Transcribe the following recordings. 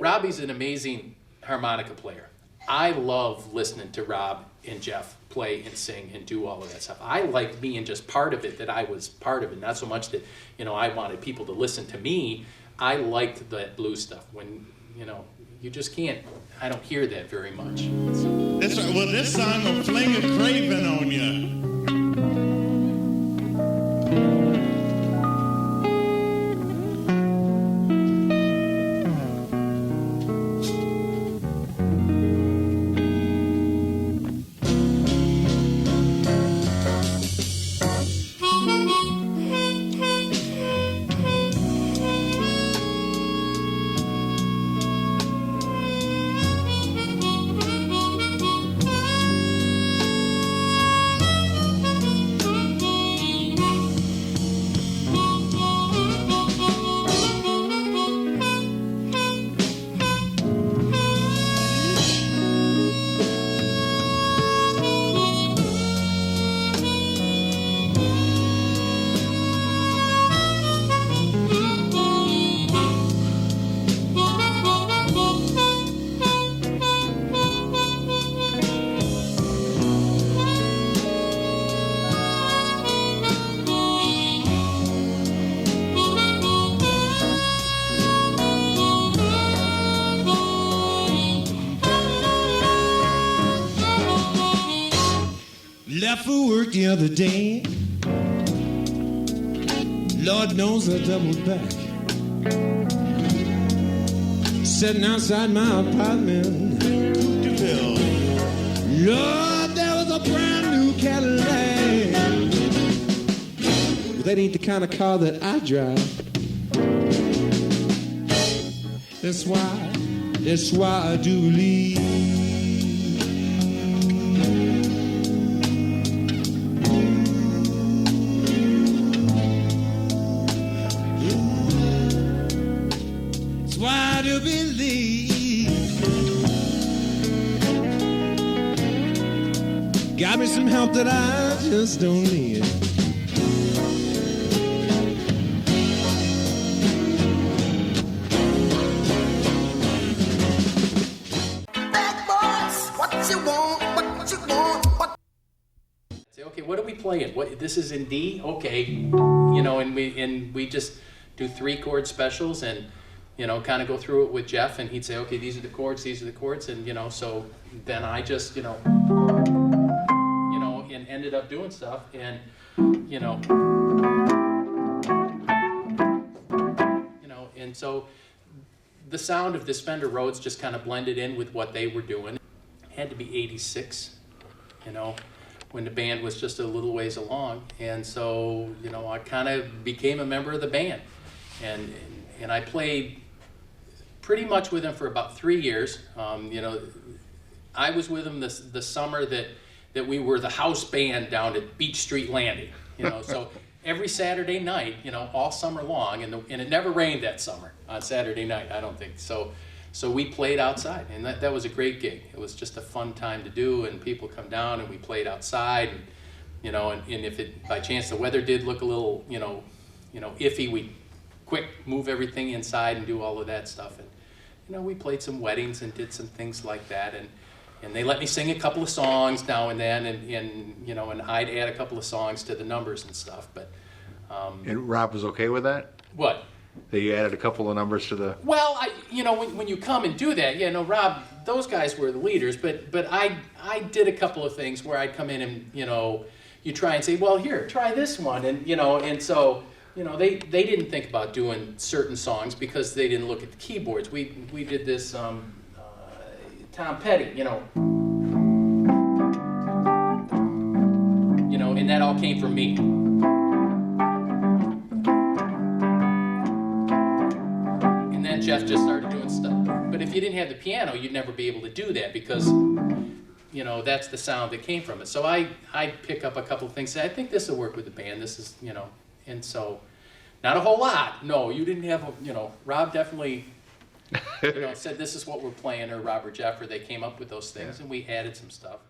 Robbie's an amazing harmonica player. I love listening to Rob and Jeff play and sing and do all of that stuff. I liked being just part of it, that I was part of it, not so much that, I wanted people to listen to me. I liked that blues stuff when, you just can't, I don't hear that very much. That's right. Well, this song will fling a craving on you. Left for work the other day. Lord knows I doubled back. Sitting outside my apartment. Lord, there was a brand new Cadillac. But that ain't the kind of car that I drive. That's why I do leave. Why do believe? Got me some help that I just don't need. Bad boys, what you want, what you want, what? Say, okay, what are we playing? What, this is in D? Okay, and we just do 3-chord specials and kind of go through it with Jeff, and he'd say, okay, these are the chords, and so then I just, and ended up doing stuff, and, and so the sound of this Fender Rhodes just kind of blended in with what they were doing. It had to be 86, when the band was just a little ways along, and so, I kind of became a member of the band, and I played pretty much with him for about 3 years. I was with him the summer that we were the house band down at Beach Street Landing. So every Saturday night, all summer long, and it never rained that summer on Saturday night, I don't think. So we played outside, and that was a great gig. It was just a fun time to do, and people come down, and we played outside, and and if it by chance the weather did look a little iffy, we quick move everything inside and do all of that stuff. And we played some weddings and did some things like that, and they let me sing a couple of songs now and then, and I'd add a couple of songs to the numbers and stuff. But and Rob was okay with that? What? That you added a couple of numbers to the... Well, when you come and do that, Rob, those guys were the leaders, but I did a couple of things where I'd come in and you try and say, well, here, try this one, and so. They didn't think about doing certain songs because they didn't look at the keyboards. We did this Tom Petty, and that all came from me. And then Jeff just started doing stuff. But if you didn't have the piano, you'd never be able to do that because that's the sound that came from it. So I pick up a couple of things. I think this will work with the band. This is, and so, not a whole lot. No, you didn't have, Rob definitely, said this is what we're playing, or Rob or Jeff, or they came up with those things, and we added some stuff.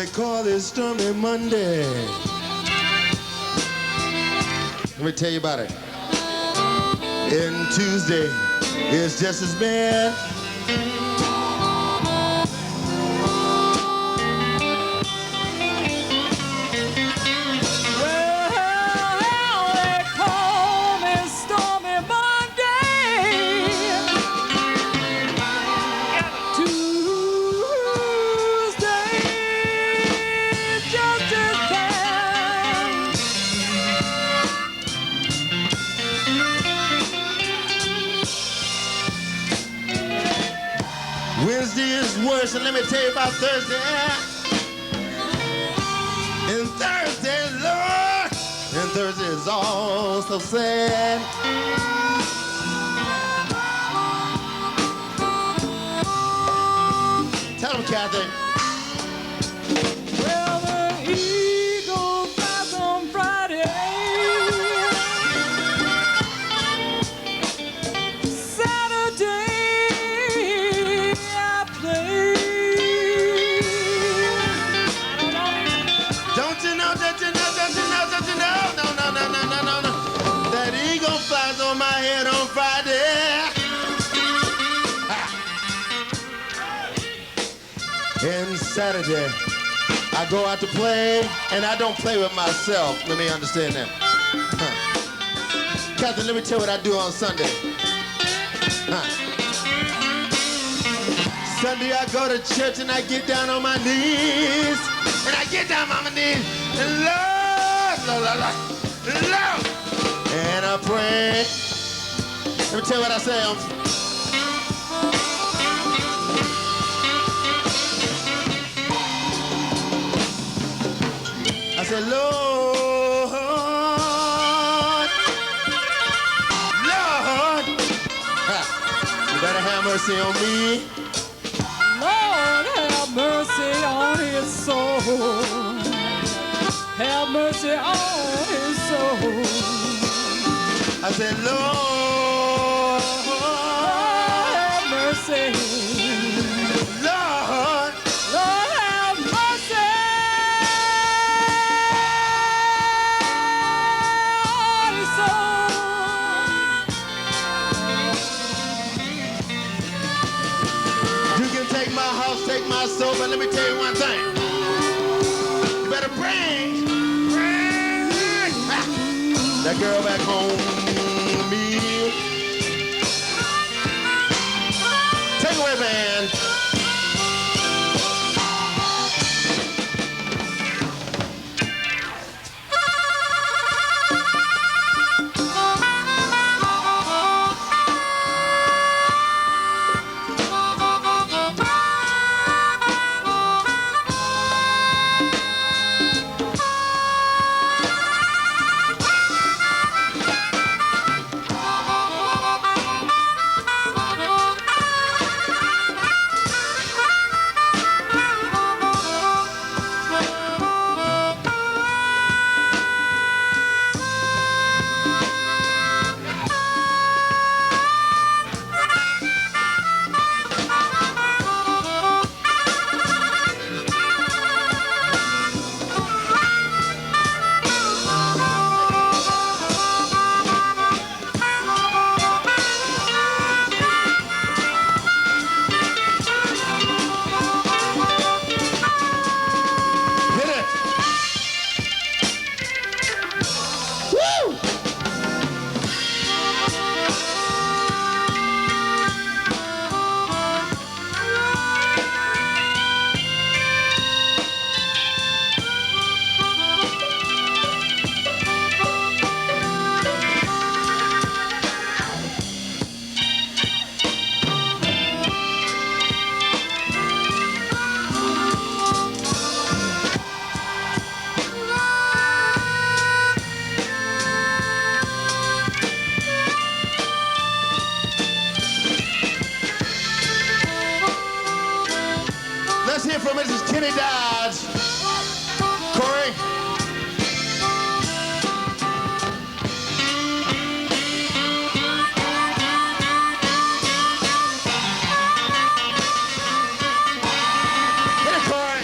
they call it Stormy Monday. Let me tell you about it. And Tuesday is just as bad. Wednesday is worse, and let me tell you about Thursday. And Thursday, Lord, and Thursday is all so sad. Tell them, Kathy. Well, the eagle flies on Friday. Saturday. That eagle flies on my head on Friday. And Saturday, I go out to play, and I don't play with myself. Let me understand that. Captain, let me tell you what I do on Sunday. Sunday, I go to church, and I get down on my knees. And I get down on my knees, and Lord, and I pray. Let me tell you what I say. I said, Lord, you better have mercy on me. Lord, have mercy on his soul. Have mercy on his soul. I said, Lord, have mercy. Lord, Lord, have mercy on his soul. You can take my house, take my soul, but let me tell you one thing. You better bring that girl back home to me. Take away, man. Let's hear from Mrs. Kenny Dodge. Corey. Hit it, Corey.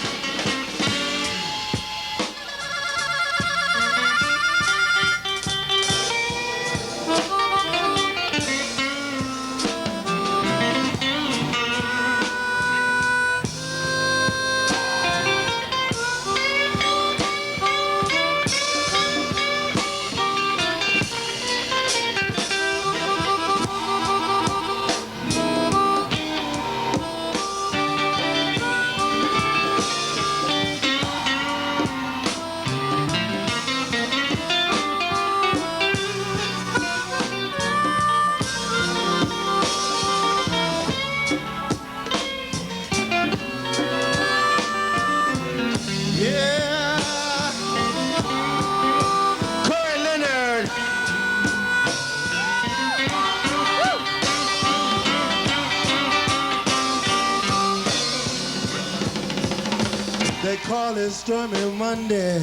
They call it Stormy Monday.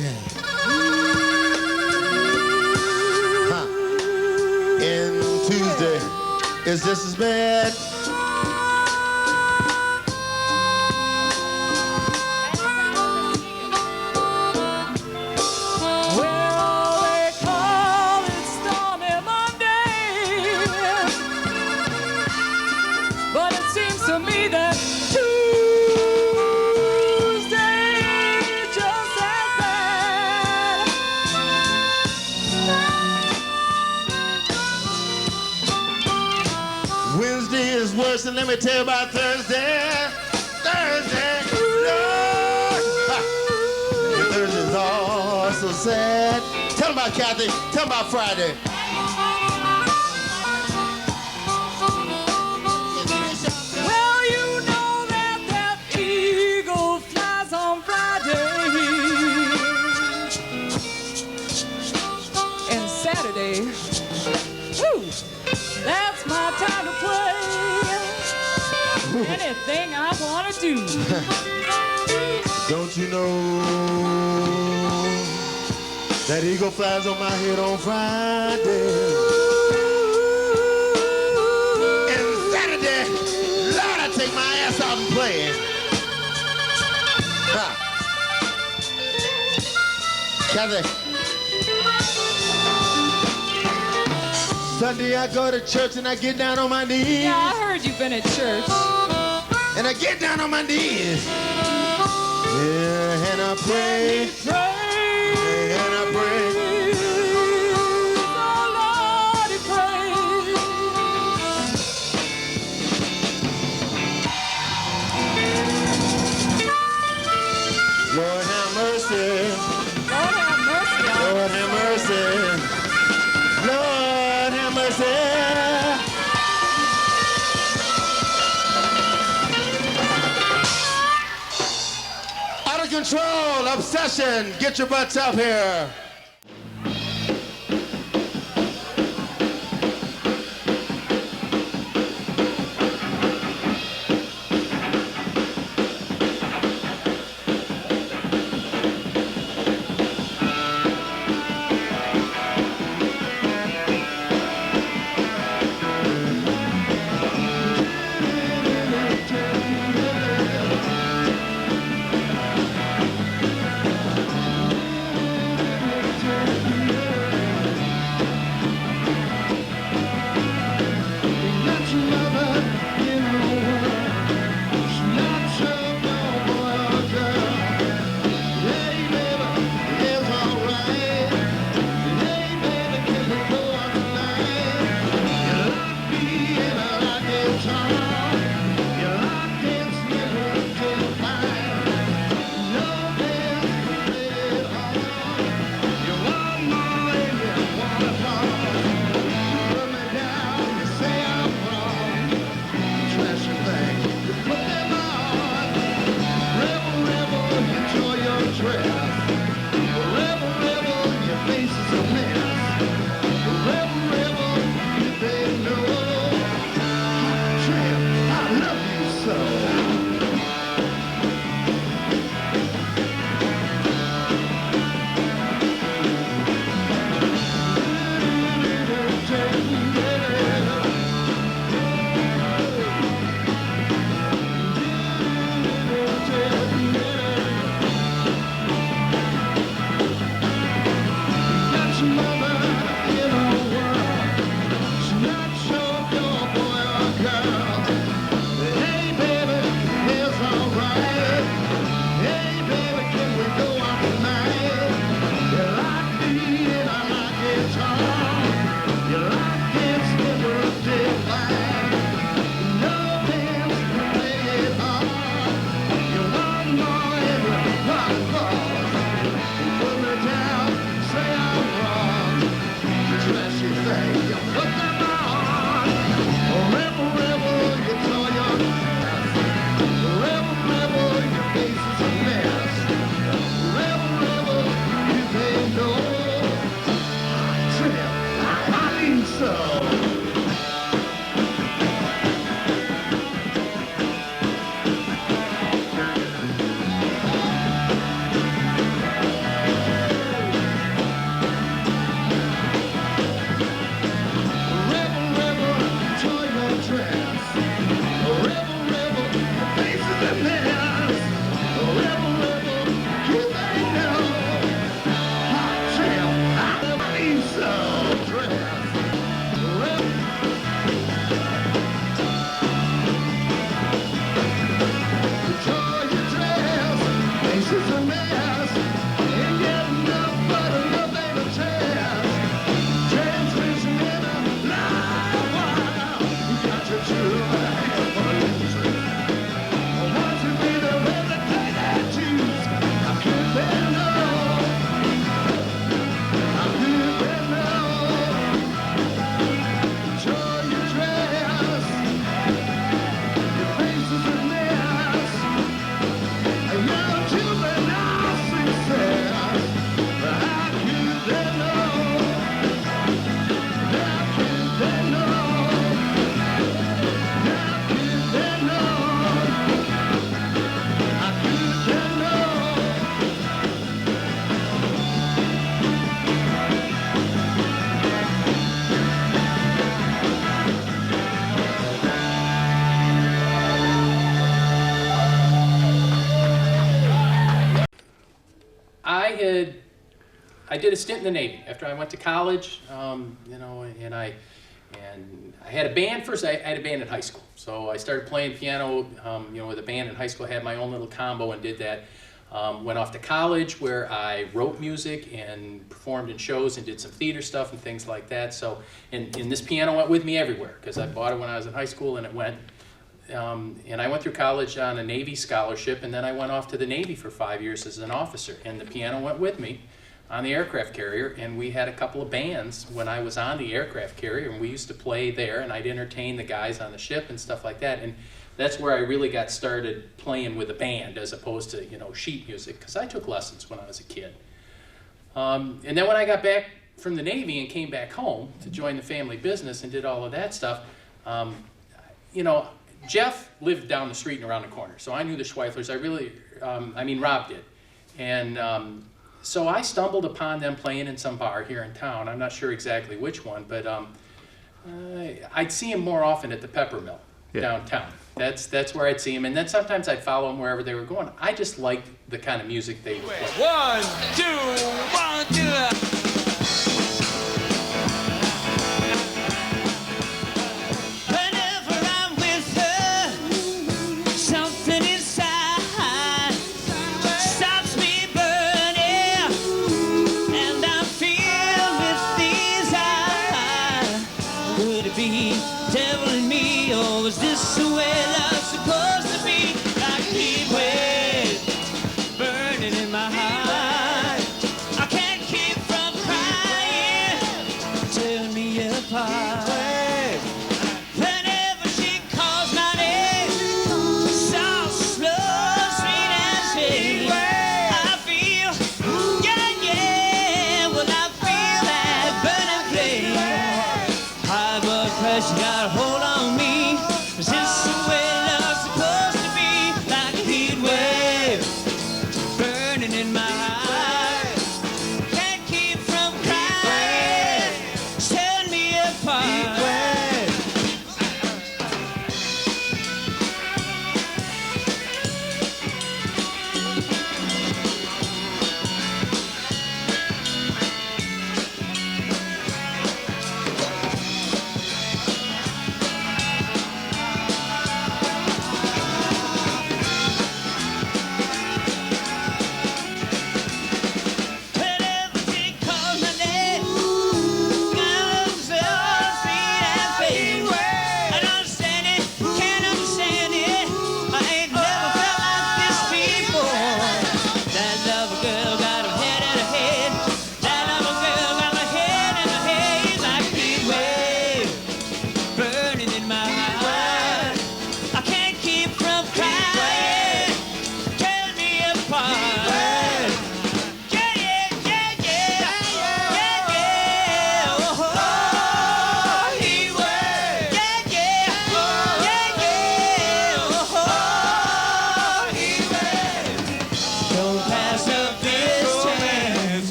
Huh. And Tuesday is just as bad. Well, they call it Stormy Monday, but it seems to me that Tuesday just as bad. Wednesday is worse, and let me tell you about Thursday. Thursday, Lord. Ha. Thursday's all so sad. Tell them about Kathy. Tell them about Friday. Well, you know that eagle flies on Friday and Saturday. Woo, that's my time to play anything I want to do. Don't you know that eagle flies on my head on Friday? And Saturday, Lord, I take my ass out and play. Ha. Kathy. Sunday I go to church and I get down on my knees. Yeah, I heard you've been at church. And I get down on my knees. Yeah, and I pray. And I pray. Oh, Lord, he prays. Lord have mercy. Lord have mercy on Lord have mercy. Lord have mercy. Out of control, obsession. Get your butts up here. I did a stint in the Navy after I went to college, you know, and I had a band first. I had a band in high school, so I started playing piano, you know, with a band in high school. I had my own little combo and did that. Went off to college where I wrote music and performed in shows and did some theater stuff and things like that. So, and this piano went with me everywhere because I bought it when I was in high school and it went. And I went through college on a Navy scholarship, and then I went off to the Navy for 5 years as an officer, and the piano went with me on the aircraft carrier, and we had a couple of bands when I was on the aircraft carrier, and we used to play there, and I'd entertain the guys on the ship and stuff like that, and that's where I really got started playing with a band as opposed to, you know, sheet music, because I took lessons when I was a kid. And then when I got back from the Navy and came back home to join the family business and did all of that stuff, you know, Jeff lived down the street and around the corner, so I knew the Schweiflers. I mean, Rob did. And so I stumbled upon them playing in some bar here in town. I'm not sure exactly which one, but I'd see them more often at the Pepper Mill downtown. That's where I'd see them, and then sometimes I'd follow them wherever they were going. I just liked the kind of music they would play. 1, 2, 1, 2.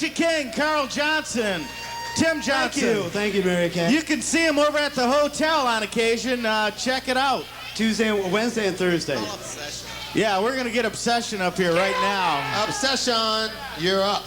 Richie King, Carl Johnson, Tim Johnson. Thank you, Mary Kay. You can see him over at the hotel on occasion. Check it out. Wednesday and Thursday. Yeah, we're gonna get Obsession up here right now. Obsession, you're up.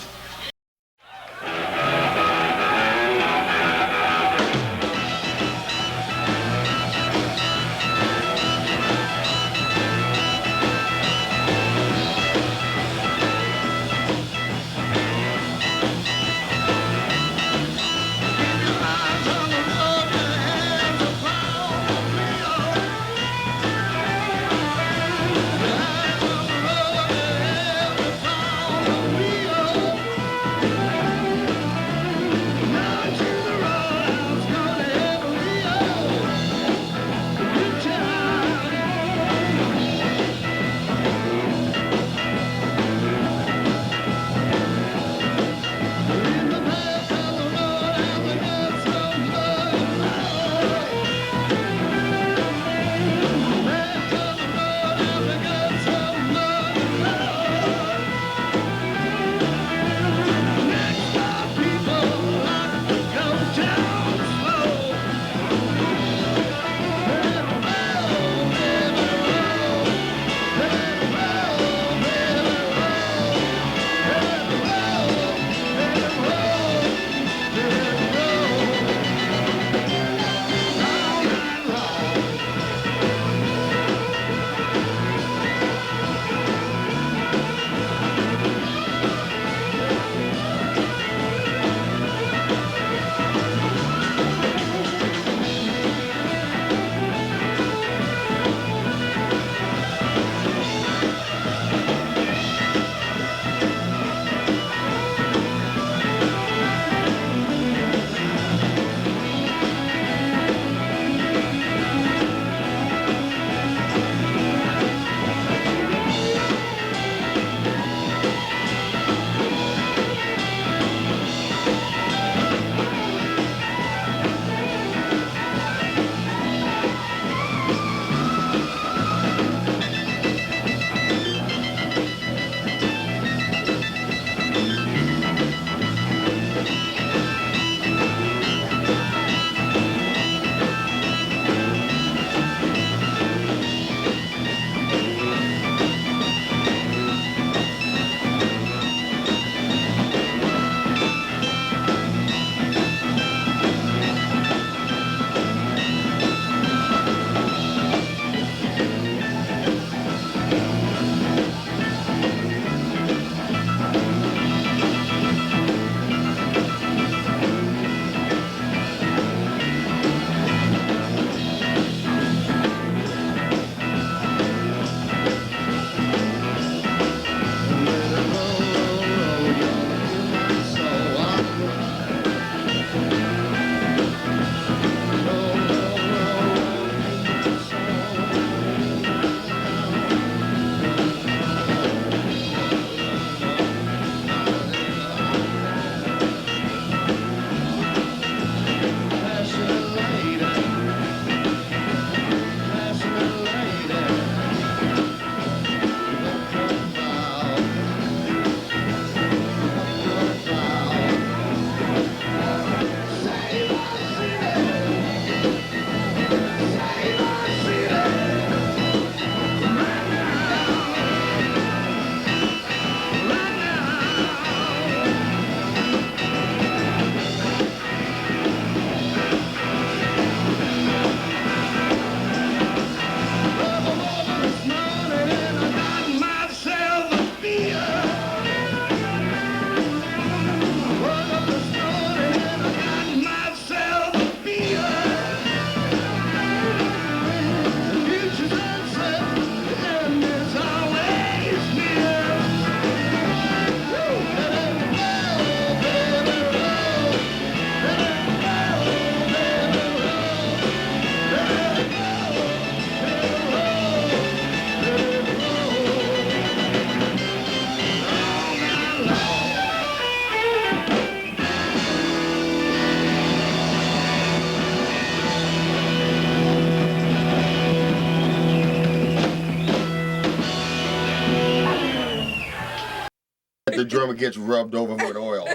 The drummer gets rubbed over with oil.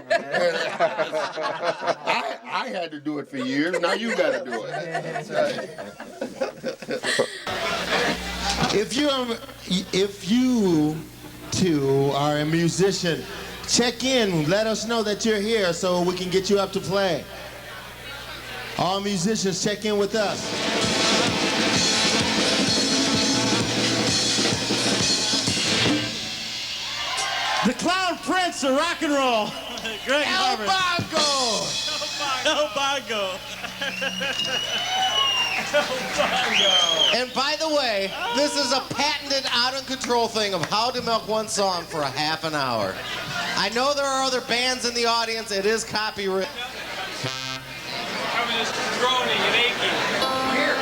I had to do it for years. Now you got to do it. If you two are a musician, check in. Let us know that you're here so we can get you up to play. All musicians, check in with us. The Clown Prince of rock and roll. Greg El Harvard. Bongo! El Bongo. And by the way, this is a patented out-of-control thing of how to milk one song for a half an hour. I know there are other bands in the audience. It is copyright. I was just groaning and aching. Here.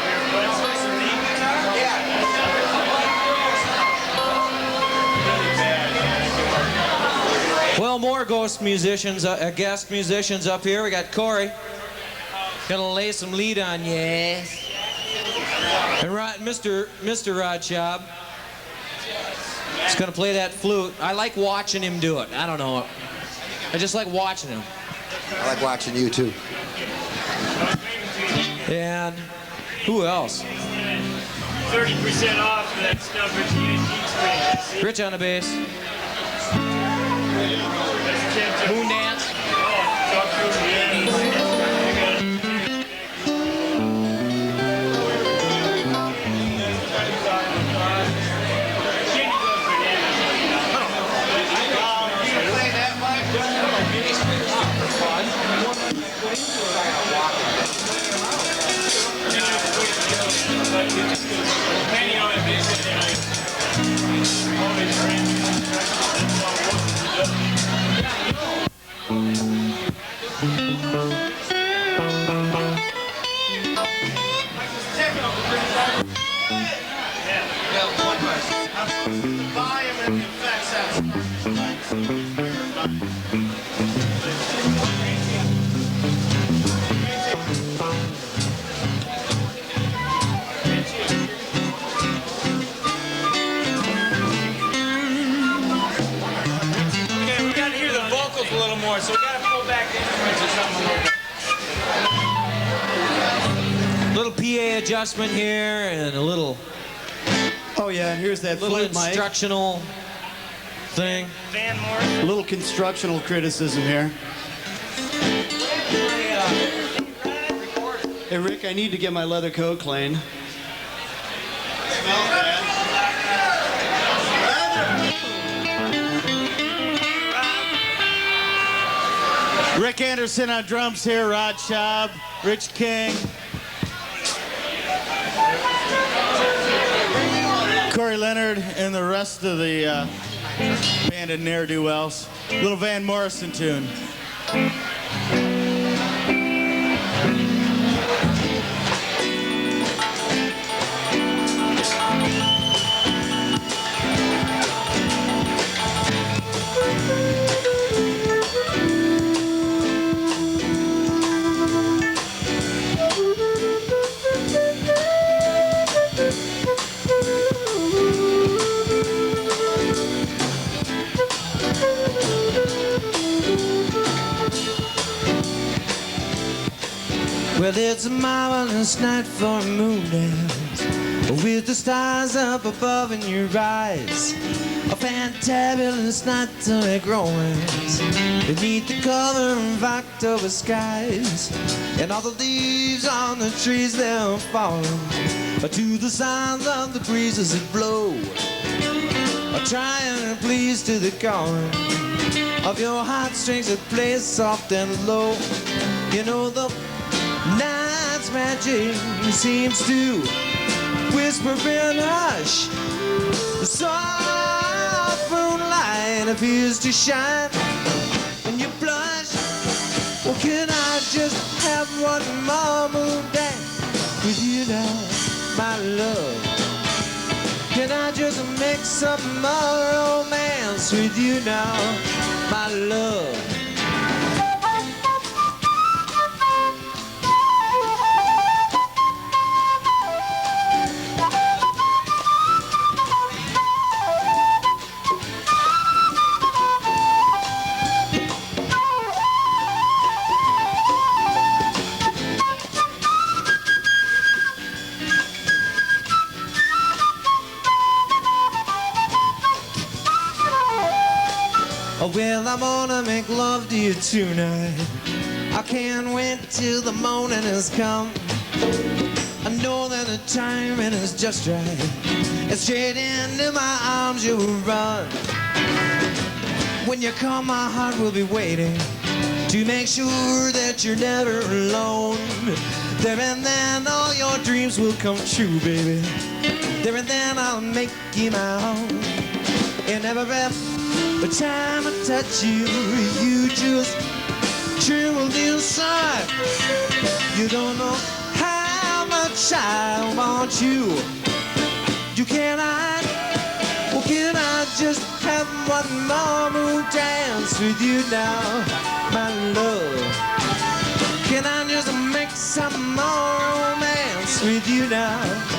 Well, more ghost musicians, guest musicians up here. We got Corey. Gonna lay some lead on you. Yes. And Mr. Rod Schaub. He's gonna play that flute. I like watching him do it. I don't know. I just like watching him. I like watching you, too. And who else? 30% off for that stuff at the Geek Screen. Rich on the bass. Moon dance. So we gotta pull back the instruments or something a little bit. Little PA adjustment here and a little Oh yeah, and here's that little flute mic. instructional thing. Van Morrison. A little constructional criticism here. Hey Rick, I need to get my leather coat clean. Rick Anderson on drums here, Rod Schaub, Rich King, Corey Leonard, and the rest of the band of ne'er-do-wells. Little Van Morrison tune. Well, it's a marvelous night for a moon dance, with the stars up above in your eyes. A fantabulous night to make romance beneath the color of October skies. And all the leaves on the trees, they're falling to the sounds of the breezes that blow, trying to please to the calling of your heartstrings that play soft and low. You know the night's magic seems to whisper in hush. The soft moonlight appears to shine, and you blush. Well, can I just have one more moon dance with you now, my love? Can I just make some more romance with you now, my love? Oh, well, I wanna make love to you tonight. I can't wait till the morning has come. I know that the timing is just right. And straight into my arms you will run. When you come, my heart will be waiting to make sure that you're never alone. There and then all your dreams will come true, baby. There and then I'll make you my own. And every time I touch you, you just tremble inside. You don't know how much I want you. You cannot, well, can I just have one more moon dance with you now, my love? Can I just make some more romance with you now?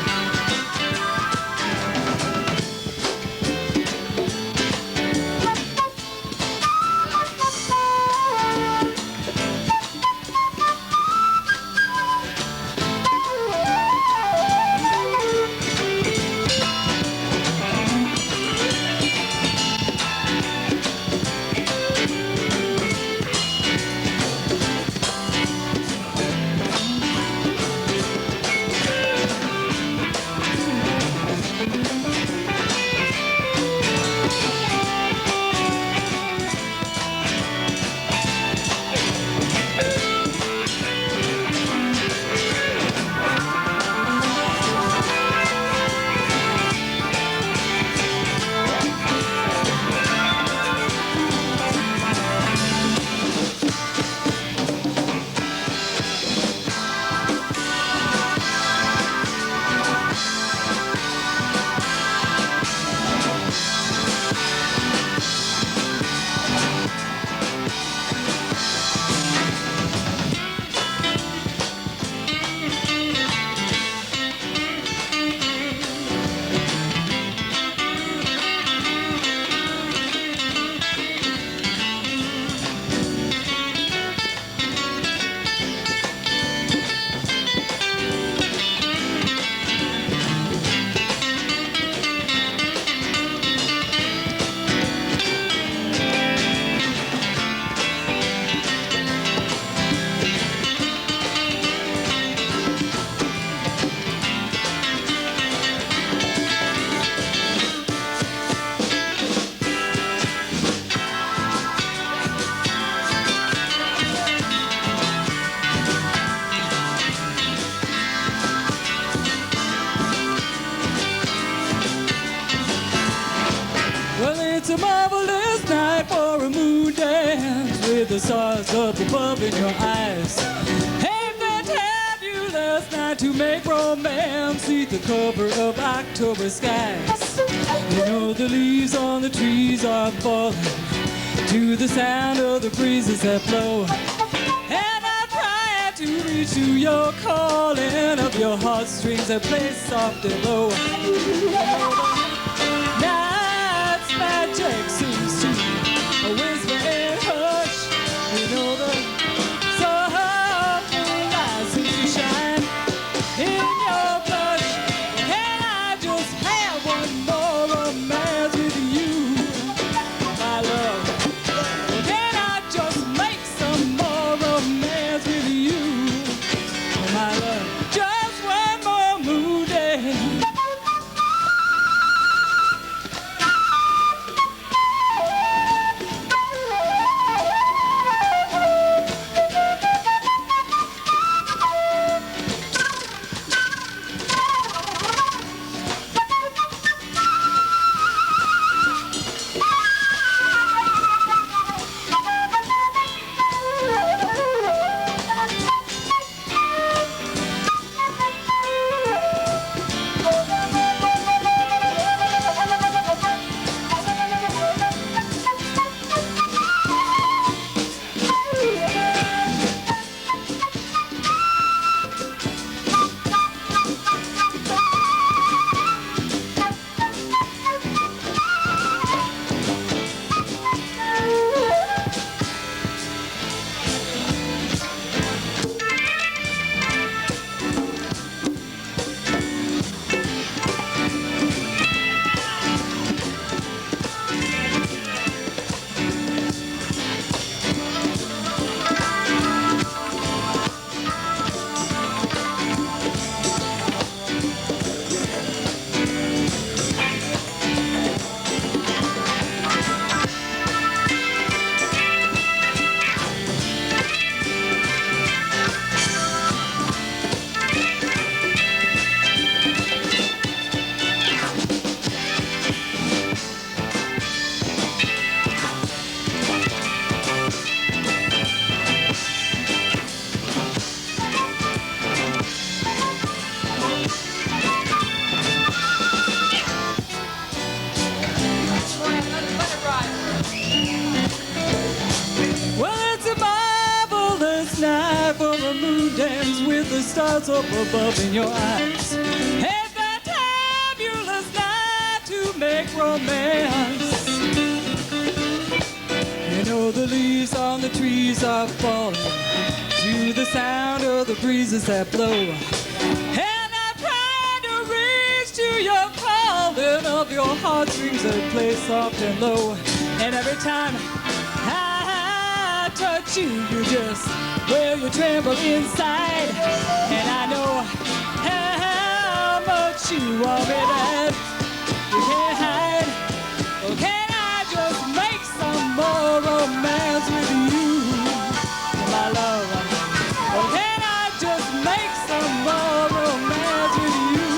It's a marvelous night for a moon dance with the stars up above in your eyes. Hey, that had you last night to make romance beneath the cover of October skies. You know the leaves on the trees are falling to the sound of the breezes that blow. And I'm trying to reach to your calling of your heartstrings that play soft and low. Magic seems to whisper and hush. You know the sunlight seems to shine in your blush. And I just have one more romance with you, my love. Can I just make some more romance with you, my love? Just one more moon dance. romance with the stars up above in your eyes. Ain't that fabulous night to make romance? You know the leaves on the trees are falling to the sound of the breezes that blow. And I'm trying to reach to your calling of your heartstrings that play soft and low. And every time I touch you, you just, well, you tremble inside. And I know how much you want me that you can't hide. Well, can I just make some more romance with you, my love? Well, can I just make some more romance with you,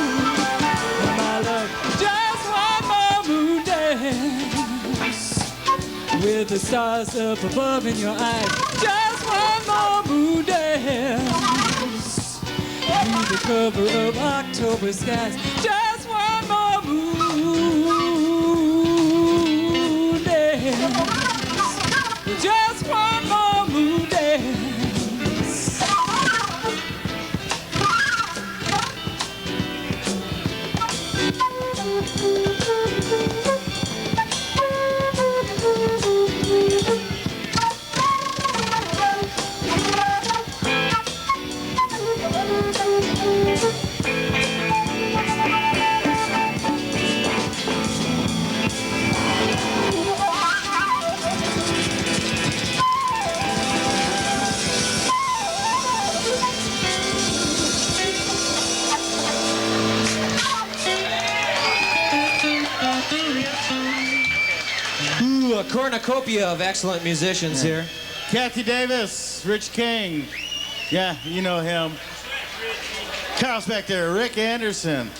my love? Just one more moon dance with the stars up above in your eyes. Just one more moon dance through the cover of October skies. Just one more moon dance. Just one more moon dance. Ooh, a cornucopia of excellent musicians here. Kathy Davis, Rich King. Yeah, you know him. Carl Spector, Rick Anderson,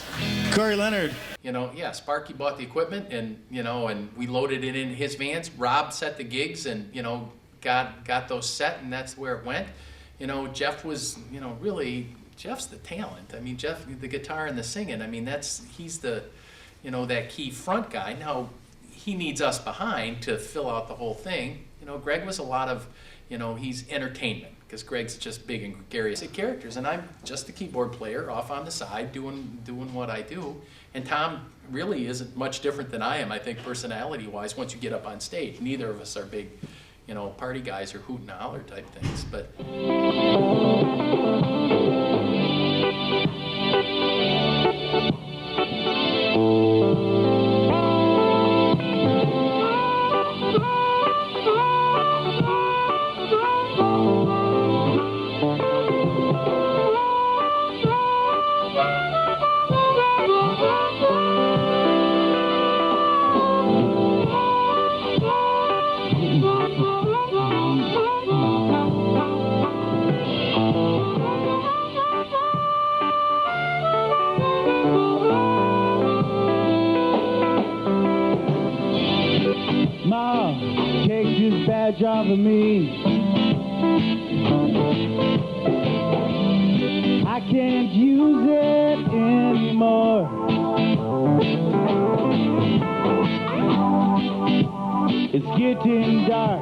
Corey Leonard. You know, yeah, Sparky bought the equipment and, you know, and we loaded it in his vans. Rob set the gigs and, you know, got those set and that's where it went. You know, Jeff was, you know, really, Jeff's the talent. I mean, Jeff, the guitar and the singing, I mean, he's the, you know, that key front guy. Now, he needs us behind to fill out the whole thing. You know, Greg was a lot of, you know, he's entertainment because Greg's just big and gregarious characters, and I'm just the keyboard player off on the side doing what I do. And Tom really isn't much different than I am, I think, personality-wise. Once you get up on stage, neither of us are big, you know, party guys or hoot and holler type things, but. Ma, take this badge off of me. I can't use it anymore. It's getting dark,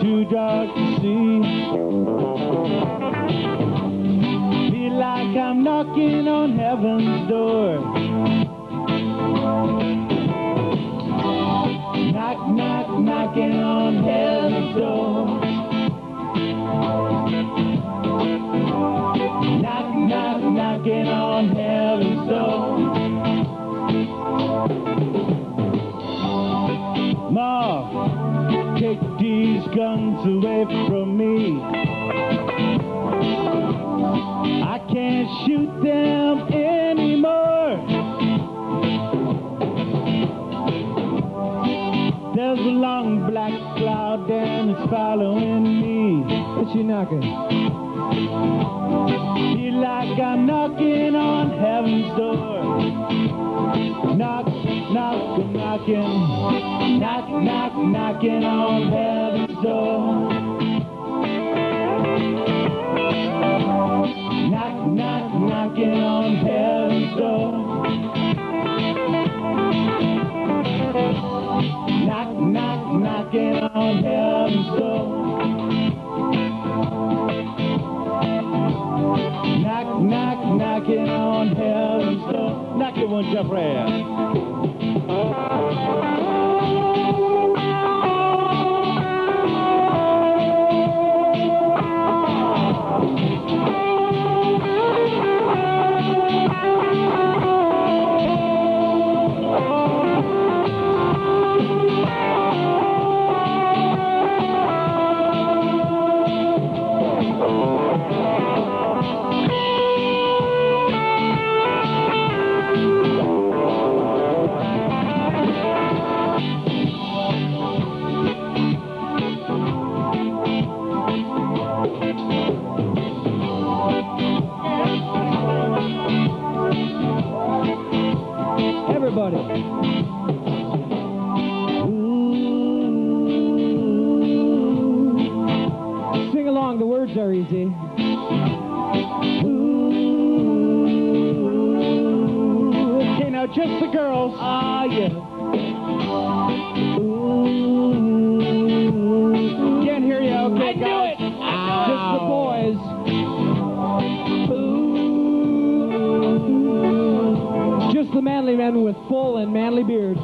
too dark to see. Feel like I'm knocking on heaven's door. Knock, knock, knocking on heaven's door. Knock, knock, knocking on heaven's door. Ma, take these guns away from me. I can't shoot them anymore. There's a long black cloud and it's following me. What's she knocking? Feel like I'm knocking on heaven's door. Knock, knock, knocking. Knock, knock, knocking on heaven's door. Knock, knock, knocking on heaven's door. Knock, knock, knocking on heaven's door. Knock, knock, knocking on heaven's door. Knock it one, Jeffrey. Everybody. Ooh. Sing along, the words are easy. Ooh. Okay, now just the girls. Ah, yeah. Ooh. Can't hear you, okay, I guys? Do it. Just the boys. Just the manly men with full and manly beards.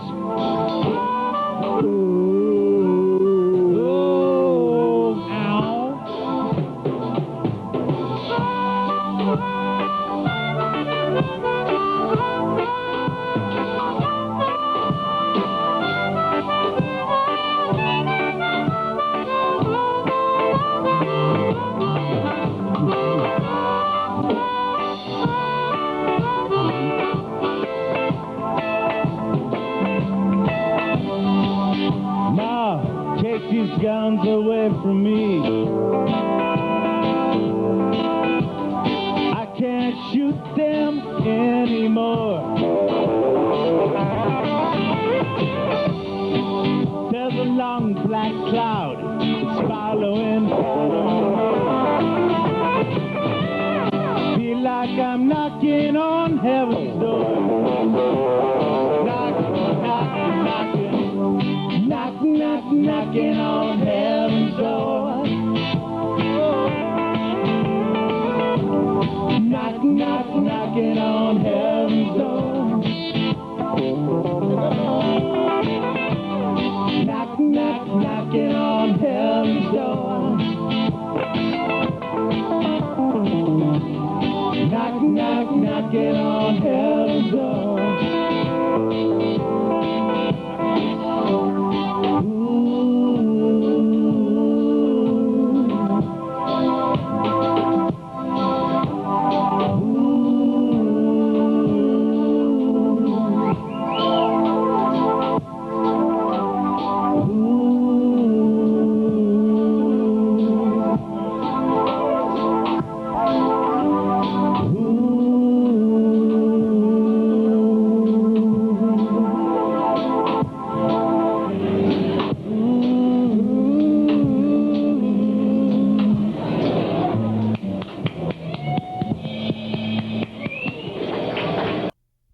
Ooh. Ow. Now, take these guns away from me. I can't shoot them anymore. There's a long black cloud that's following. Feel like I'm knocking on heaven's door. Knock, knock, knocking. Knock, knock, knocking on heaven's door. Knock, knock, knocking on heaven's door. Knock, knock, knocking on heaven's door. Knock, knock, knocking on heaven's door.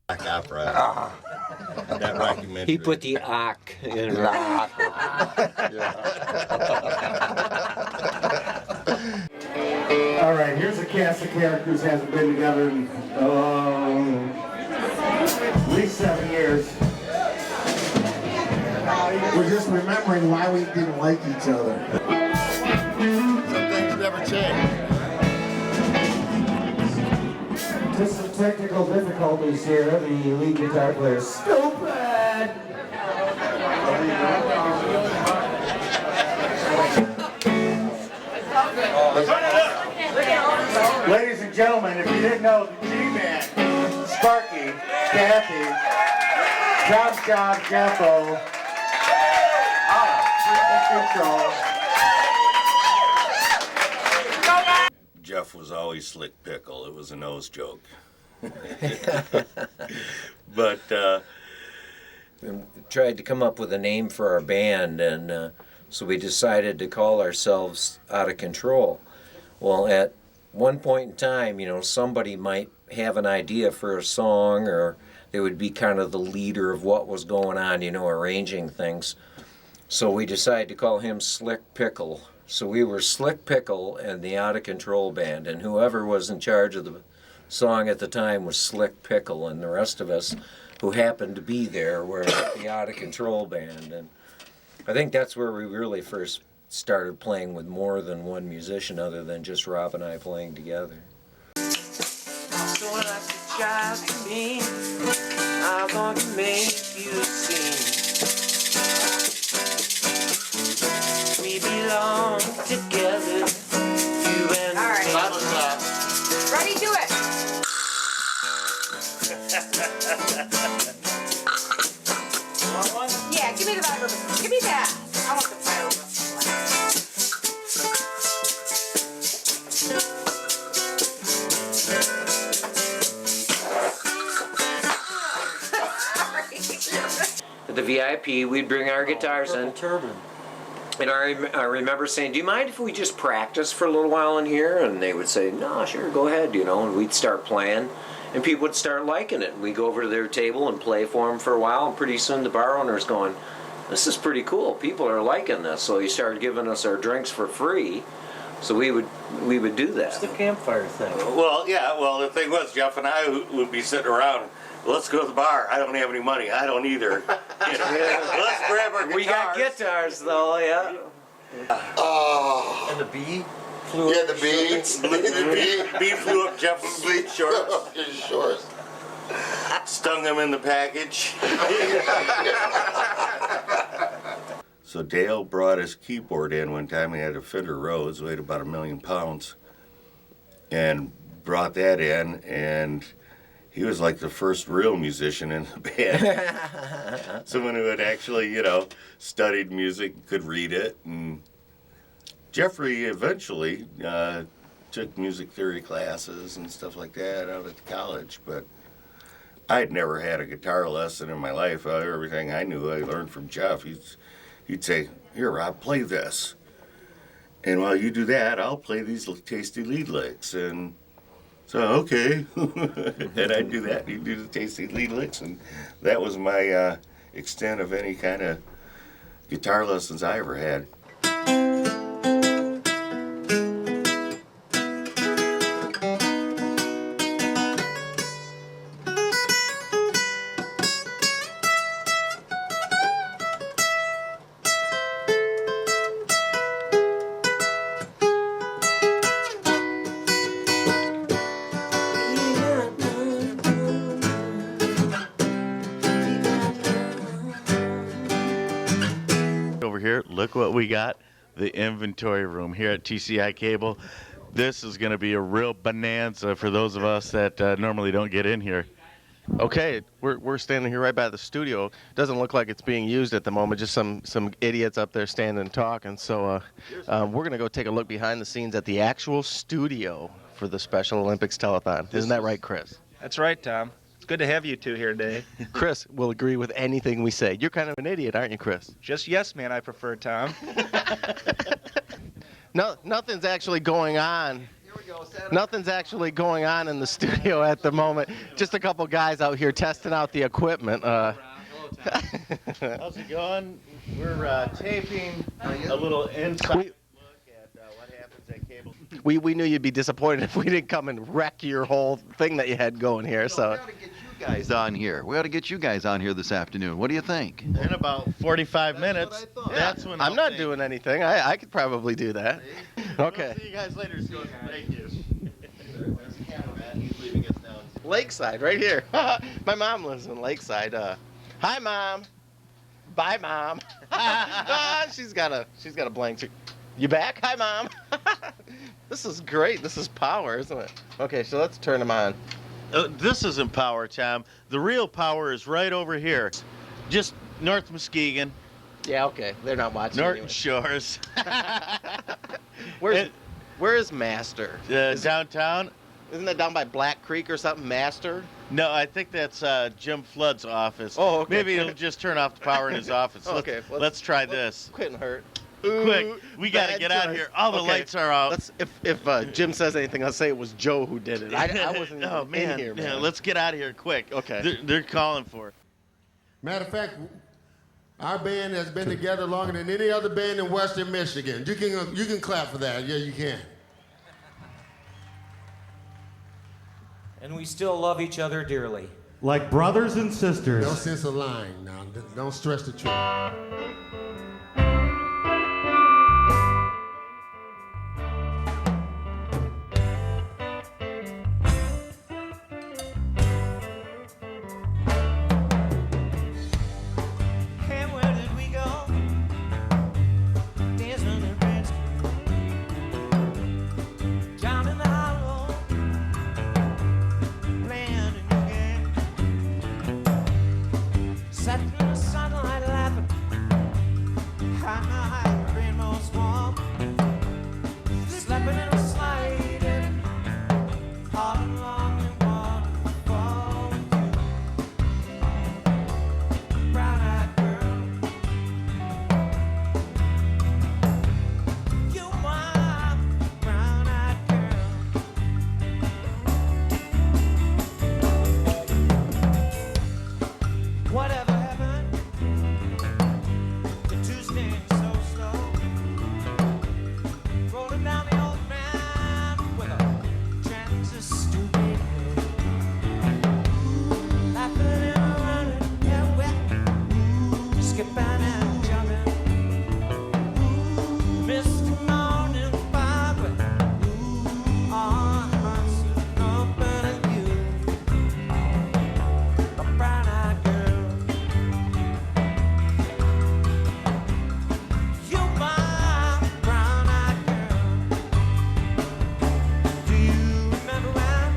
Black opera. That documentary. He put the "ak" in. All right, here's a cast of characters hasn't been together in at least 7 years. We're just remembering why we didn't like each other. Some things never change. Just some technical difficulties here. The lead guitar player is stupid. Ladies and gentlemen, if you didn't know, the G-Man, Sparky, Kathy, Job, Jeffo, Jeff was always Slick Pickle. It was a nose joke. But We tried to come up with a name for our band, and so we decided to call ourselves Out of Control. Well, at one point in time, somebody might have an idea for a song, or they would be kind of the leader of what was going on, arranging things. So we decided to call him Slick Pickle, So we were Slick Pickle and the Out of Control Band, and whoever was in charge of the song at the time was Slick Pickle, and the rest of us who happened to be there were the Out of Control Band. And I think that's where we really first started playing with more than one musician other than just Rob and I playing together. So like a child to me, I want to make you sing. We belong together, you and me. Ready, do it. Want one? Yeah, give me the Bible. Give me that. I want the Bible. At the VIP, we'd bring our guitars in. And I remember saying, do you mind if we just practice for a little while in here? And they would say, no, sure, go ahead, and we'd start playing. And people would start liking it. We'd go over to their table and play for them for a while, and pretty soon the bar owner's going, this is pretty cool, people are liking this. So he started giving us our drinks for free, so we would do that. It's the campfire thing. Well, yeah, the thing was, Jeff and I would be sitting around, let's go to the bar. I don't have any money. I don't either. Let's grab our guitars. We got guitars, though, yeah. And the bee flew up. Yeah, the bee. Bee flew up Jeff's shorts. His shorts. Stung him in the package. So Dale brought his keyboard in one time. He had a Fender Rhodes, weighed about 1 million pounds, and brought that in, and he was like the first real musician in the band. Someone who had actually, studied music, could read it. And Jeffrey eventually took music theory classes and stuff like that out at college, but I'd never had a guitar lesson in my life. Everything I knew I learned from Jeff. He'd say, here, Rob, play this. And while you do that, I'll play these tasty lead licks. And so, okay. And I'd do that. He'd do the tasty lead licks. And that was my extent of any kind of guitar lessons I ever had. Over here, look what we got. The inventory room here at TCI Cable. This is going to be a real bonanza for those of us that normally don't get in here. Okay, we're standing here right by the studio. Doesn't look like it's being used at the moment. Just some idiots up there standing and talking. So we're gonna go take a look behind the scenes at the actual studio for the Special Olympics Telethon. Isn't that right, Chris? That's right, Tom. It's good to have you two here today. Chris will agree with anything we say. You're kind of an idiot, aren't you, Chris? Just yes, man. I prefer Tom. No, nothing's actually going on. Nothing's actually going on in the studio at the moment. Just a couple guys out here testing out the equipment. How's it going? We're taping a little inside look at what happens at Cable. We knew you'd be disappointed if we didn't come and wreck your whole thing that you had going here. So We ought to get you guys on here. We ought to get you guys on here this afternoon. What do you think? In about 45 minutes. That's when I'm not doing anything. I could probably do that. Okay. We'll see you guys later. Thank you. Lakeside, right here. My mom lives in Lakeside. Hi, Mom. Bye, Mom. She's got a blank. You back? Hi, Mom. This is great. This is power, isn't it? Okay, so let's turn them on. This isn't power, Tom. The real power is right over here. Just North Muskegon. Yeah, okay. They're not watching. Norton anyway. Shores. Where is Master? Downtown. Isn't that down by Black Creek or something? Master? No, I think that's Jim Flood's office. Oh, okay. Maybe he'll just turn off the power in his office. Okay. Let's try this. Couldn't hurt. Quick, we got to Bad get out of choice. here. All the Okay. lights are out. If Jim says anything, I'll say it was Joe who did it. I wasn't Oh, even man. in here, man. Yeah, let's get out of here quick. Okay. They're calling for it. Matter of fact, Our band has been together longer than any other band in Western Michigan. You can clap for that. Yeah, you can. And we still love each other dearly. Like brothers and sisters. No sense of lying now. Don't stress the truth. And where did we go? Dancing in the red street. Down in the hollow. Playing a new game. Sat in the sunlight laughing. High my high rainbow swamp. Slapping and sliding. All along the waterfall with you. Brown-eyed girl. You my brown-eyed girl. Whatever happened to Tuesday so slow? Rolling down the old man with a transistor radio. Laughing and running, yeah, well, skipping and jumping. Missed the morning fog with all hearts open at you. A brown-eyed girl. You my brown-eyed girl. Do you remember when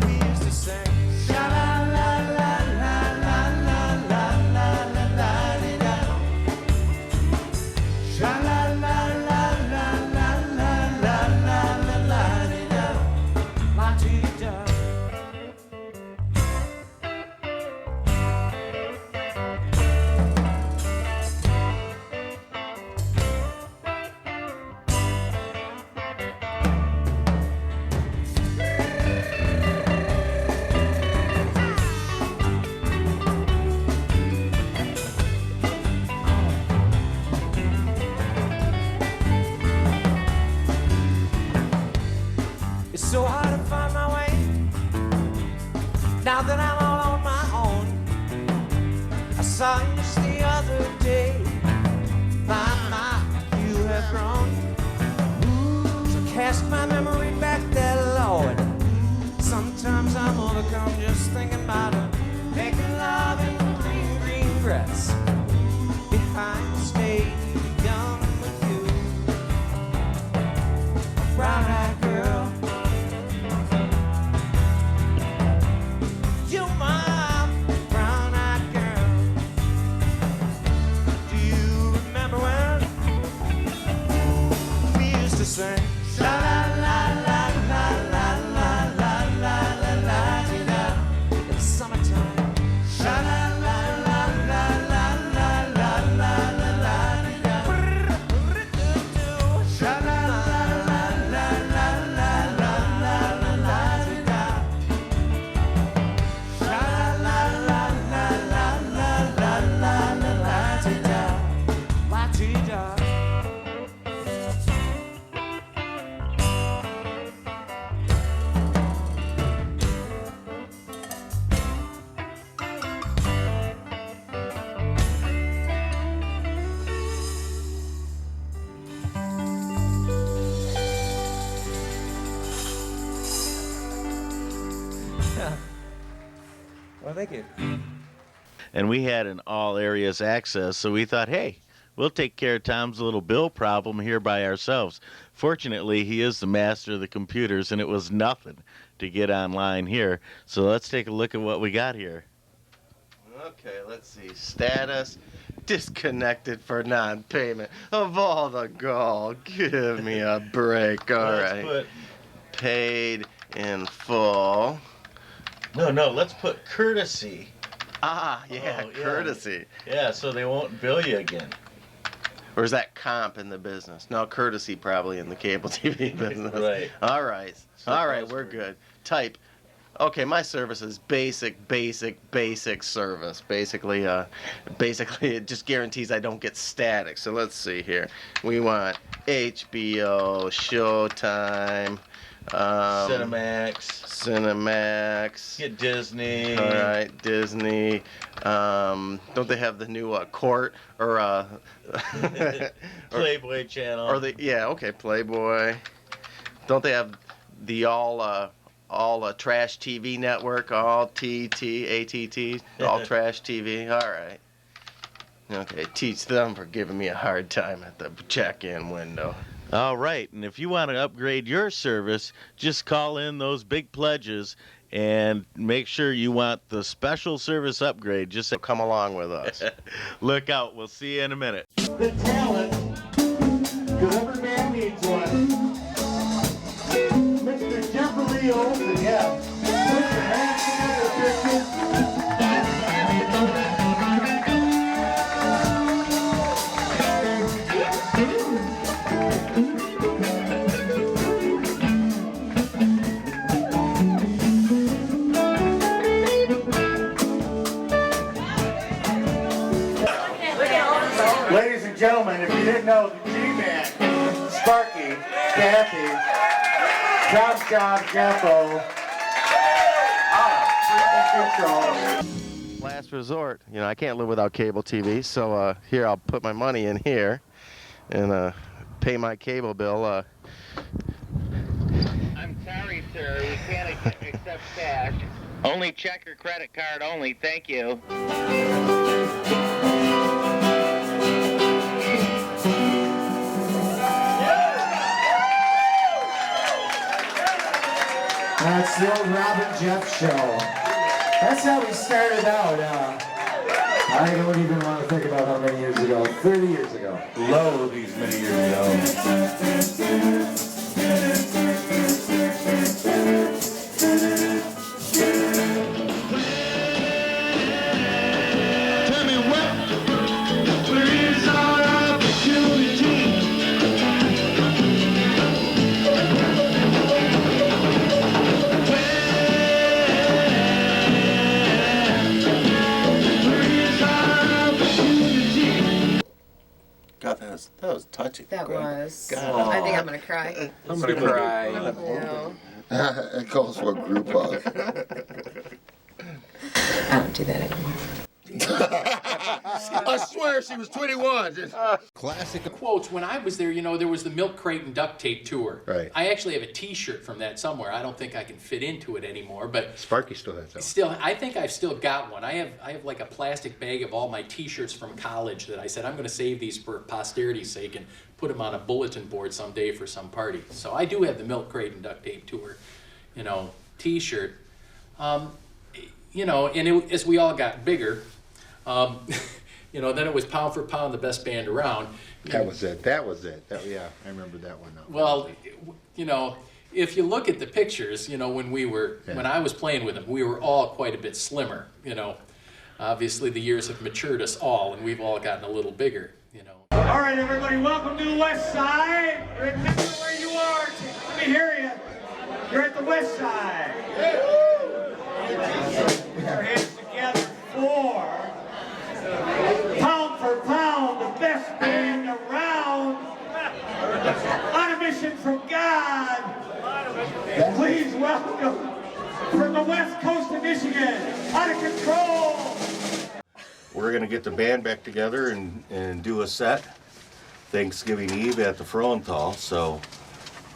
we used to sing? Sha la la la la la la la la la la di da. Sha la la la la la la la la la la di da. La di da. It's so hard to find my way now that I'm all on my own. I saw you just the other day. My, you have grown. So cast my memory back there, Lord. Sometimes I'm overcome just thinking about her. Making love in the green, green grass behind the stage, young with you. Brown-eyed girl. You my brown-eyed girl. Do you remember when we used to sing? Sha la la la la la la la la la la di da. It's summertime. Sha la la la la la la la la la la di da. Sha la la la la la la la la la la di da. Sha la la la la la la la la la di da. La di da. Well, thank you. And we had an all areas access, so we thought, hey, we'll take care of Tom's little bill problem here by ourselves. Fortunately, he is the master of the computers, and it was nothing to get online here. So let's take a look at what we got here. Okay, let's see. Status disconnected for non-payment of all the gold. Give me a break. All right. Paid in full. No, let's put courtesy. Ah, yeah, courtesy. Yeah, so they won't bill you again. Or is that comp in the business? No, courtesy probably in the cable TV business. Right. All right. So All right, we're good. Type Okay, my service is basic service. Basically, it just guarantees I don't get static. So let's see here. We want HBO, Showtime, Cinemax. Get Disney. All right, Disney. Don't they have the new Court or Playboy channel? Or Playboy. Don't they have the all trash TV network, all ATT, all trash TV? All right. Okay, teach them for giving me a hard time at the check-in window. All right, and if you want to upgrade your service, just call in those big pledges and make sure you want the special service upgrade. Just come along with us. Look out, we'll see you in a minute. The talent, because every man needs one. Mr. Jeffrey Olsen, yeah. Put your hands together, Ladies and gentlemen, if you didn't know, the G-Man, Sparky, Kathy, Chop Chop, Jeffo, Last resort, I can't live without cable TV, so here I'll put my money in here and pay my cable bill. I'm sorry, sir. We can't accept cash. Only check or credit card only. Thank you. That's the old Robin Jeff show. That's how we started out. I don't even want to think about how many years ago. 30 years ago. Low these many years ago. Tell me where is our opportunity? God, that was touching. That was. God. I think I'm gonna cry. I'm gonna cry. No. It calls for a group hug. I don't do that anymore. I swear she was 21. Classic quotes. When I was there, there was the milk crate and duct tape tour. Right. I actually have a T-shirt from that somewhere. I don't think I can fit into it anymore, but Sparky still has that. still, I think I've still got one. I have like a plastic bag of all my T-shirts from college that I said I'm going to save these for posterity's sake and put them on a bulletin board someday for some party. So I do have the milk crate and duct tape tour, T-shirt. And as we all got bigger. Then it was pound for pound the best band around. That was it. Yeah, I remember that one. Well, if you look at the pictures, when I was playing with them, we were all quite a bit slimmer. Obviously the years have matured us all, and we've all gotten a little bigger. All right, everybody, welcome to the West Side. Remember where you are. Let me hear you. You're at the West Side. Put your hands together for pound for pound, the best band around. On a mission from God. Please welcome from the west coast of Michigan, Out of Control. We're going to get the band back together and do a set Thanksgiving Eve at the Frohenthal, so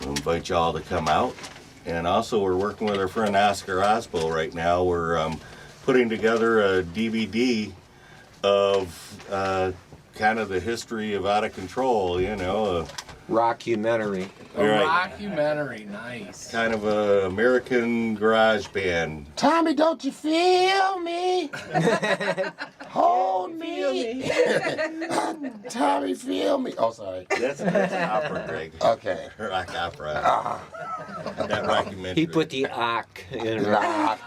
we invite y'all to come out. And also we're working with our friend Oscar Osbo right now. We're putting together a DVD of kind of the history of Out of Control, Rockumentary. Rockumentary, nice. Kind of a American garage band. Tommy, don't you feel me? Hold me. Tommy, feel me. Oh, sorry. That's opera, Greg. Okay. Rock opera. That rockumentary. He put the "ock" in rock.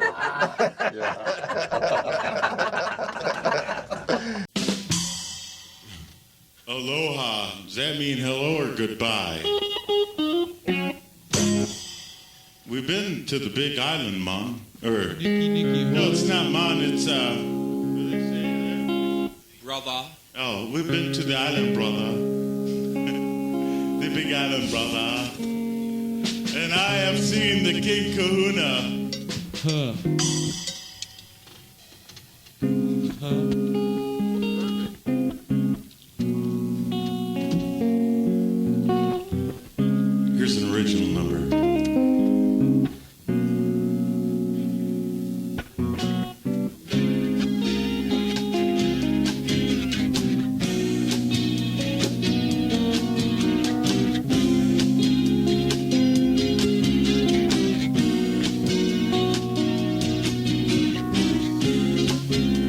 Aloha. Does that mean hello or goodbye? We've been to the Big Island, Mom. Or, no, it's not mine. It's Brother. Oh, we've been to the island, brother. The big island, brother. And I have seen the King Kahuna. Here's an original number.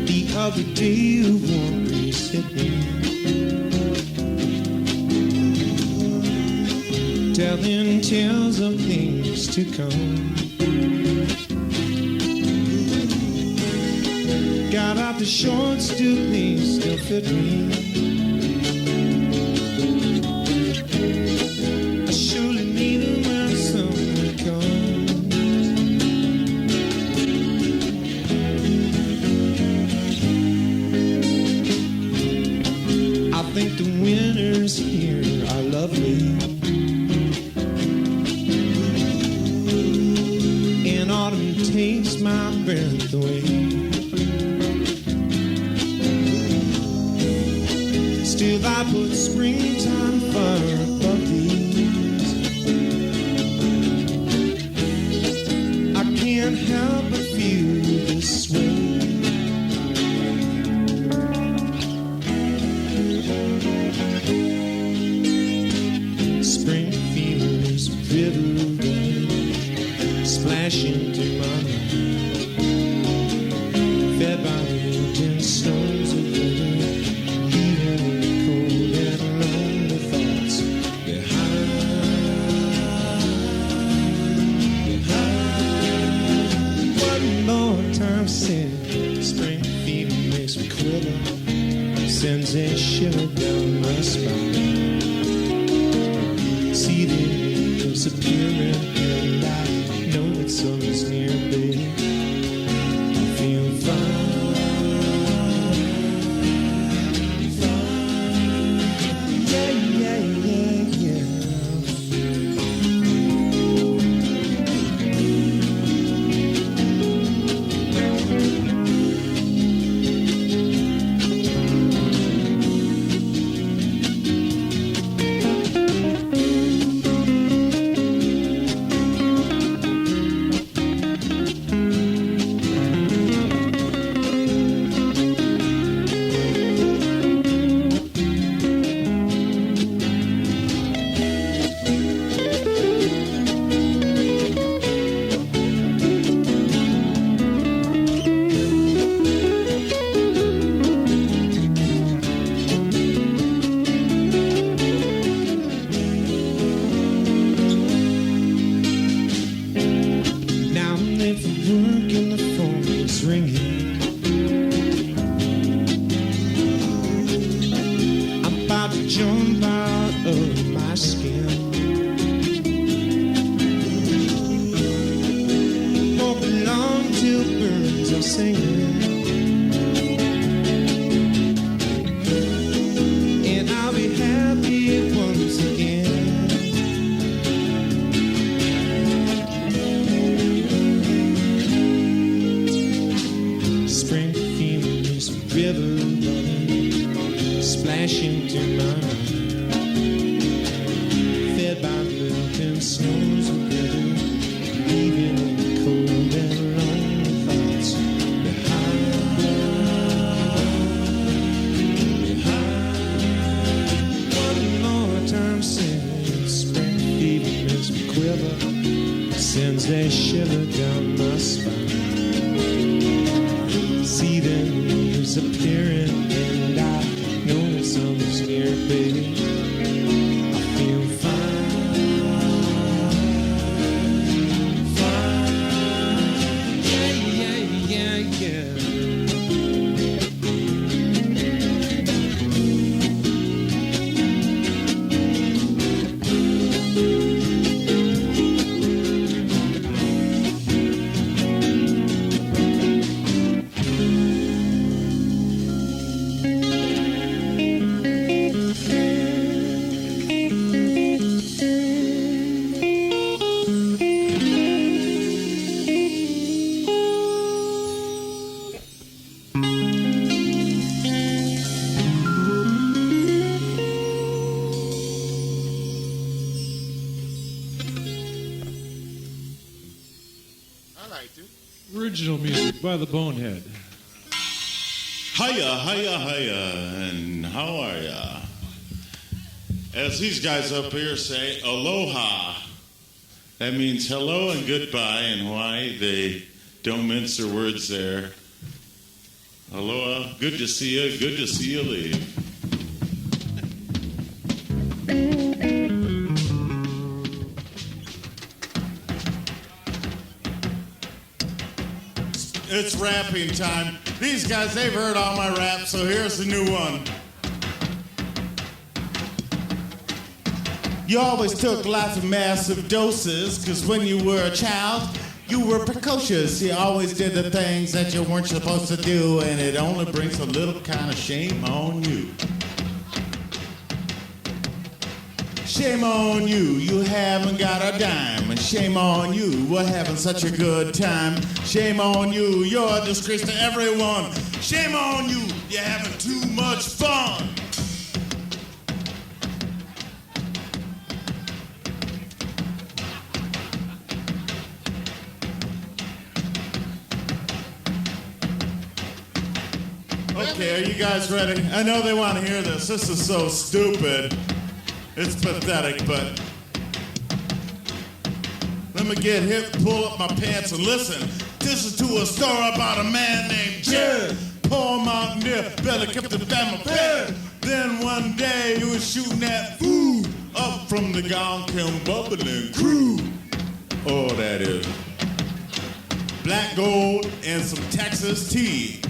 The other day you warned me, said telling tales of things to come. Got out the shorts, do things still fit me? I surely need 'em when summer comes. I think the winters here are lovely, and autumn takes my breath away. Still I put springtime far above these. I can't help but feel this way. Spring feelings river splashing through my mind, fed by the mountain stones of weather, leaving cold and lonely thoughts behind. One more time said, spring fever makes me quiver, sends a shiver down my spine. See the leaves appearing, and I know that summer's near, baby. I feel fine, yeah, yeah, yeah, yeah. Now I'm late for work and the phone is ringing. I'm about to jump out of my skin. Won't be long till birds are singing, and I'll be happy once again. Spring feelings, river running, splashing through my mind, fed by melting snows of weather, leaving cold and lonely thoughts behind. One more time saying, spring fever makes me quiver, sends a shiver down my spine. See the leaves appearing, and I know that summer's near, baby. I feel fine, fine, yeah, yeah, yeah, yeah. Original music by the Bonehead. Hiya, hiya, hiya, and how are ya? As these guys up here say, aloha. That means hello and goodbye in Hawaii. They don't mince their words there. Aloha, good to see you, good to see you leave. It's rapping time. These guys, they've heard all my raps, so here's the new one. You always took lots of massive doses, because when you were a child, you were precocious. You always did the things that you weren't supposed to do, and it only brings a little kind of shame on you. Shame on you, you haven't got a dime. And shame on you, we're having such a good time. Shame on you, you're a disgrace to everyone. Shame on you, you're having too much fun. Okay, are you guys ready? I know they want to hear this. This is so stupid. It's pathetic, but let me get hip, pull up my pants, and listen. This is to a story about a man named Jed. Poor mountaineer, barely kept the family fed. Then one day he was shooting that food. Up from the ground came bubbling crude. Oh, that is black gold and some Texas tea.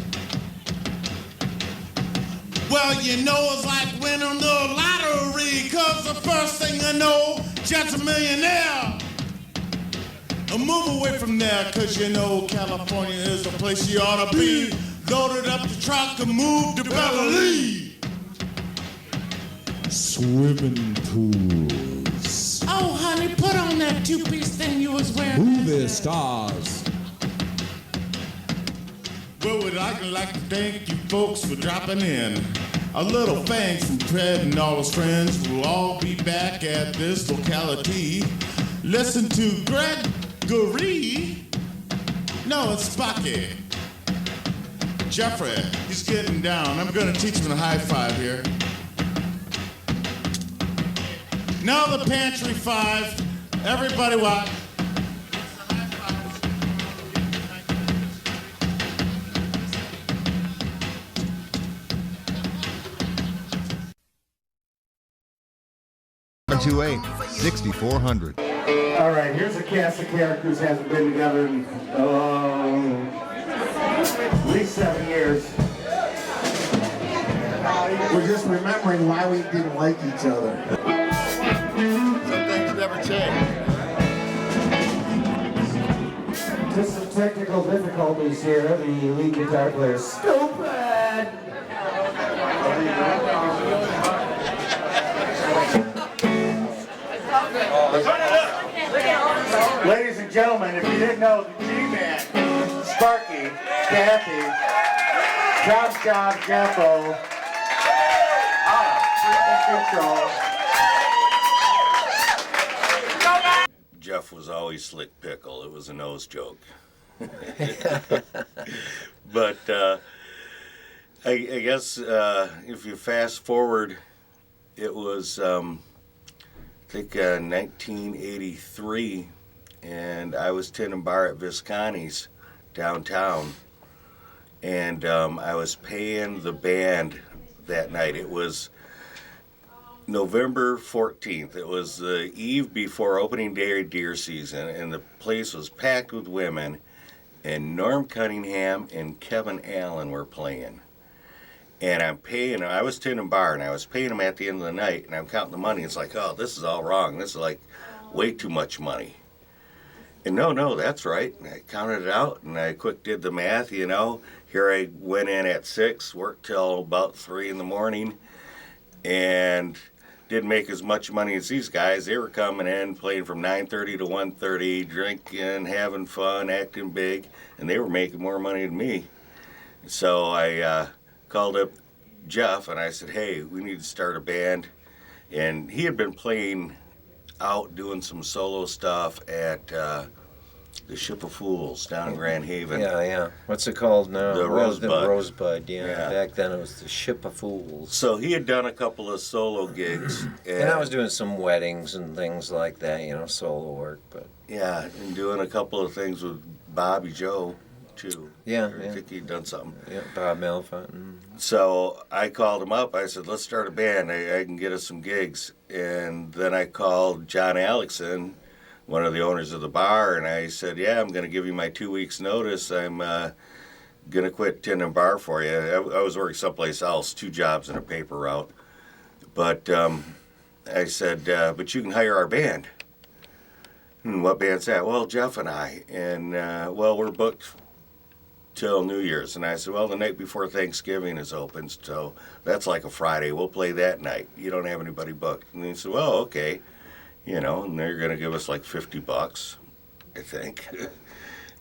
Well, you know it's like winning the lottery, cause the first thing I know, Jed's a millionaire. I'll move away from there, cause you know California is the place you ought to be. Loaded up the truck and moved to Beverly. Swimming pools. Oh, honey, put on that two-piece thing you was wearing. Movie stars. Well, we'd like to thank you folks for dropping in. A little thanks from Fred and all his friends. We'll all be back at this locality. Listen to Gregory. No, it's Sparky. Jeffrey, he's getting down. I'm going to teach him a high five here. Now the pantry five. Everybody watch. 728-6400. All right, here's a cast of characters hasn't been together in at least 7 years. We're just remembering why we didn't like each other. Some things never change. Just some technical difficulties here. The lead guitar player is stupid. Ladies and gentlemen, if you didn't know, the G-Man, Sparky, Kathy, Job, Jeffo, Jeff was always slick pickle. It was a nose joke. But I guess if you fast forward, it was I think 1983, and I was tending bar at Visconti's downtown, and I was paying the band that night. It was November 14th. It was the eve before opening day of deer season, and the place was packed with women, and Norm Cunningham and Kevin Allen were playing. And I'm paying, I was tending bar, and I was paying them at the end of the night, and I'm counting the money. It's like, oh, this is all wrong. This is like way too much money. And no, that's right. And I counted it out, and I quick did the math, you know. Here I went in at 6, worked till about 3 in the morning, and didn't make as much money as these guys. They were coming in, playing from 9:30 to 1:30, drinking, having fun, acting big, and they were making more money than me. So I called up Jeff, and I said, hey, we need to start a band. And he had been playing out, doing some solo stuff at the Ship of Fools down in Grand Haven. Yeah. What's it called now? The Well, Rosebud. The Rosebud, yeah. Yeah. Back then it was the Ship of Fools. So he had done a couple of solo gigs. And I was doing some weddings and things like that, solo work. But Yeah, and doing a couple of things with Bobby Joe, too. Yeah, I think he'd done something. Yeah, Bob Malfont. So I called him up. I said, let's start a band. I can get us some gigs. And then I called John Alexson, one of the owners of the bar, and I said, yeah, I'm going to give you my 2 weeks notice. I'm going to quit tending bar for you. I was working someplace else, 2 jobs and a paper route. But I said, but you can hire our band. What band's that? Well, Jeff and I. And, well, we're booked till New Year's. And I said, well, the night before Thanksgiving is open, so that's like a Friday. We'll play that night. You don't have anybody booked. And he said, well, okay. And they're going to give us like $50, I think,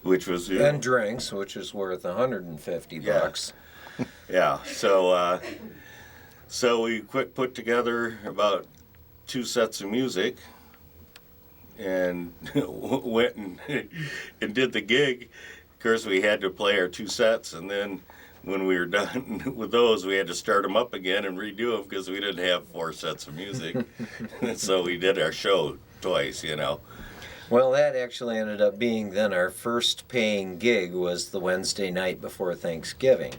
which was... And drinks, which is worth $150. Yeah, so we put together about 2 sets of music and went and did the gig. Of course, we had to play our 2 sets, and then when we were done with those, we had to start them up again and redo them because we didn't have 4 sets of music. So we did our show twice, Well, that actually ended up being then our first paying gig was the Wednesday night before Thanksgiving.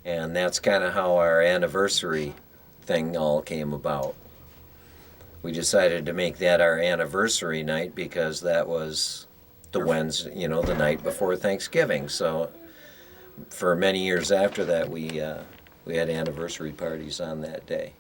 And that's kind of how our anniversary thing all came about. We decided to make that our anniversary night because that was the Wednesday, the night before Thanksgiving. So for many years after that, we had anniversary parties on that day.